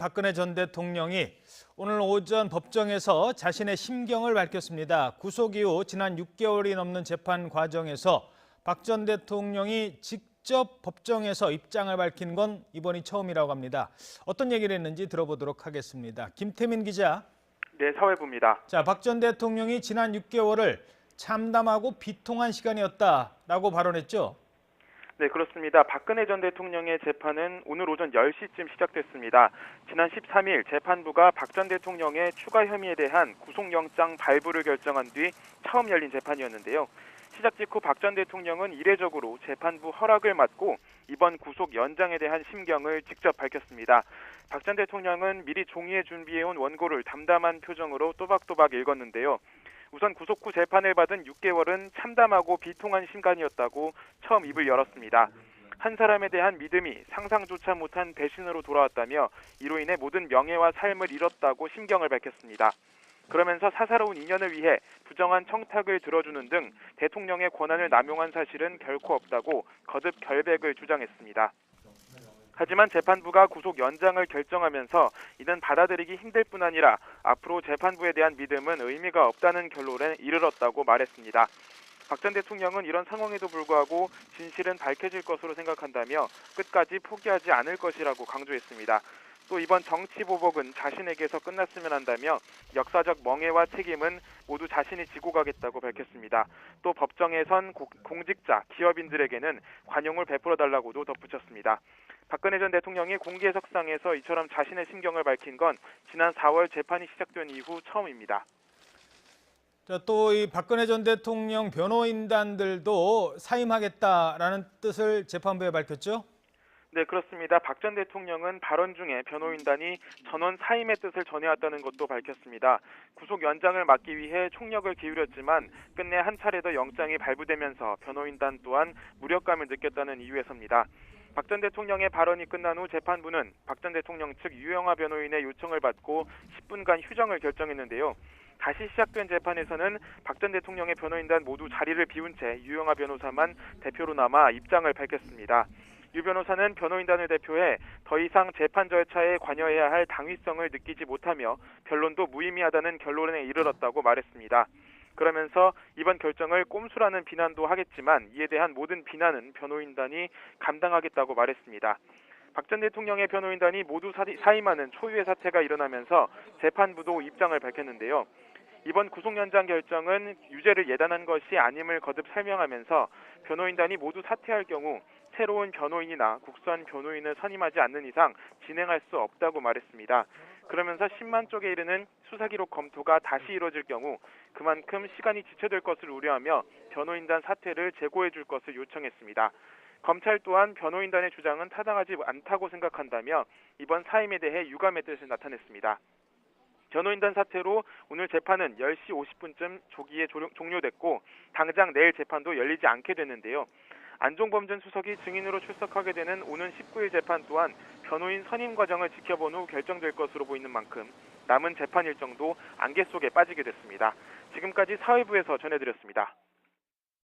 박근혜 전 대통령이 오늘 오전 법정에서 자신의 심경을 밝혔습니다. 구속 이후 지난 6개월이 넘는 재판 과정에서 박 전 대통령이 직접 법정에서 입장을 밝힌 건 이번이 처음이라고 합니다. 어떤 얘기를 했는지 들어보도록 하겠습니다. 김태민 기자. 네, 사회부입니다. 박 전 대통령이 지난 6개월을 참담하고 비통한 시간이었다라고 발언했죠. 네, 그렇습니다. 박근혜 전 대통령의 재판은 오늘 오전 10시쯤 시작됐습니다. 지난 13일 재판부가 박 전 대통령의 추가 혐의에 대한 구속영장 발부를 결정한 뒤 처음 열린 재판이었는데요. 시작 직후 박 전 대통령은 이례적으로 재판부 허락을 받고 이번 구속 연장에 대한 심경을 직접 밝혔습니다. 박 전 대통령은 미리 종이에 준비해온 원고를 담담한 표정으로 또박또박 읽었는데요. 우선 구속 후 재판을 받은 6개월은 참담하고 비통한 시간이었다고 처음 입을 열었습니다. 한 사람에 대한 믿음이 상상조차 못한 배신으로 돌아왔다며 이로 인해 모든 명예와 삶을 잃었다고 심경을 밝혔습니다. 그러면서 사사로운 인연을 위해 부정한 청탁을 들어주는 등 대통령의 권한을 남용한 사실은 결코 없다고 거듭 결백을 주장했습니다. 하지만 재판부가 구속 연장을 결정하면서 이는 받아들이기 힘들 뿐 아니라 앞으로 재판부에 대한 믿음은 의미가 없다는 결론에 이르렀다고 말했습니다. 박 전 대통령은 이런 상황에도 불구하고 진실은 밝혀질 것으로 생각한다며 끝까지 포기하지 않을 것이라고 강조했습니다. 또 이번 정치보복은 자신에게서 끝났으면 한다며 역사적 멍해와 책임은 모두 자신이 지고 가겠다고 밝혔습니다. 또 법정에 선 공직자, 기업인들에게는 관용을 베풀어달라고도 덧붙였습니다. 박근혜 전 대통령이 공개 석상에서 이처럼 자신의 심경을 밝힌 건 지난 4월 재판이 시작된 이후 처음입니다. 또 이 박근혜 전 대통령 변호인단들도 사임하겠다라는 뜻을 재판부에 밝혔죠? 네, 그렇습니다. 박 전 대통령은 발언 중에 변호인단이 전원 사임의 뜻을 전해왔다는 것도 밝혔습니다. 구속 연장을 막기 위해 총력을 기울였지만 끝내 한 차례 더 영장이 발부되면서 변호인단 또한 무력감을 느꼈다는 이유에서입니다. 박 전 대통령의 발언이 끝난 후 재판부는 박 전 대통령 측 유영하 변호인의 요청을 받고 10분간 휴정을 결정했는데요. 다시 시작된 재판에서는 박 전 대통령의 변호인단 모두 자리를 비운 채 유영하 변호사만 대표로 남아 입장을 밝혔습니다. 유 변호사는 변호인단을 대표해 더 이상 재판 절차에 관여해야 할 당위성을 느끼지 못하며 변론도 무의미하다는 결론에 이르렀다고 말했습니다. 그러면서 이번 결정을 꼼수라는 비난도 하겠지만 이에 대한 모든 비난은 변호인단이 감당하겠다고 말했습니다. 박 전 대통령의 변호인단이 모두 사임하는 초유의 사태가 일어나면서 재판부도 입장을 밝혔는데요. 이번 구속 연장 결정은 유죄를 예단한 것이 아님을 거듭 설명하면서 변호인단이 모두 사퇴할 경우 새로운 변호인이나 국선 변호인을 선임하지 않는 이상 진행할 수 없다고 말했습니다. 그러면서 10만 쪽에 이르는 수사기록 검토가 다시 이뤄질 경우 그만큼 시간이 지체될 것을 우려하며 변호인단 사퇴를 재고해 줄 것을 요청했습니다. 검찰 또한 변호인단의 주장은 타당하지 않다고 생각한다며 이번 사임에 대해 유감의 뜻을 나타냈습니다. 변호인단 사태로 오늘 재판은 10시 50분쯤 조기에 종료됐고 당장 내일 재판도 열리지 않게 됐는데요. 안종범 전 수석이 증인으로 출석하게 되는 오는 19일 재판 또한 변호인 선임 과정을 지켜본 후 결정될 것으로 보이는 만큼 남은 재판 일정도 안개 속에 빠지게 됐습니다. 지금까지 사회부에서 전해드렸습니다.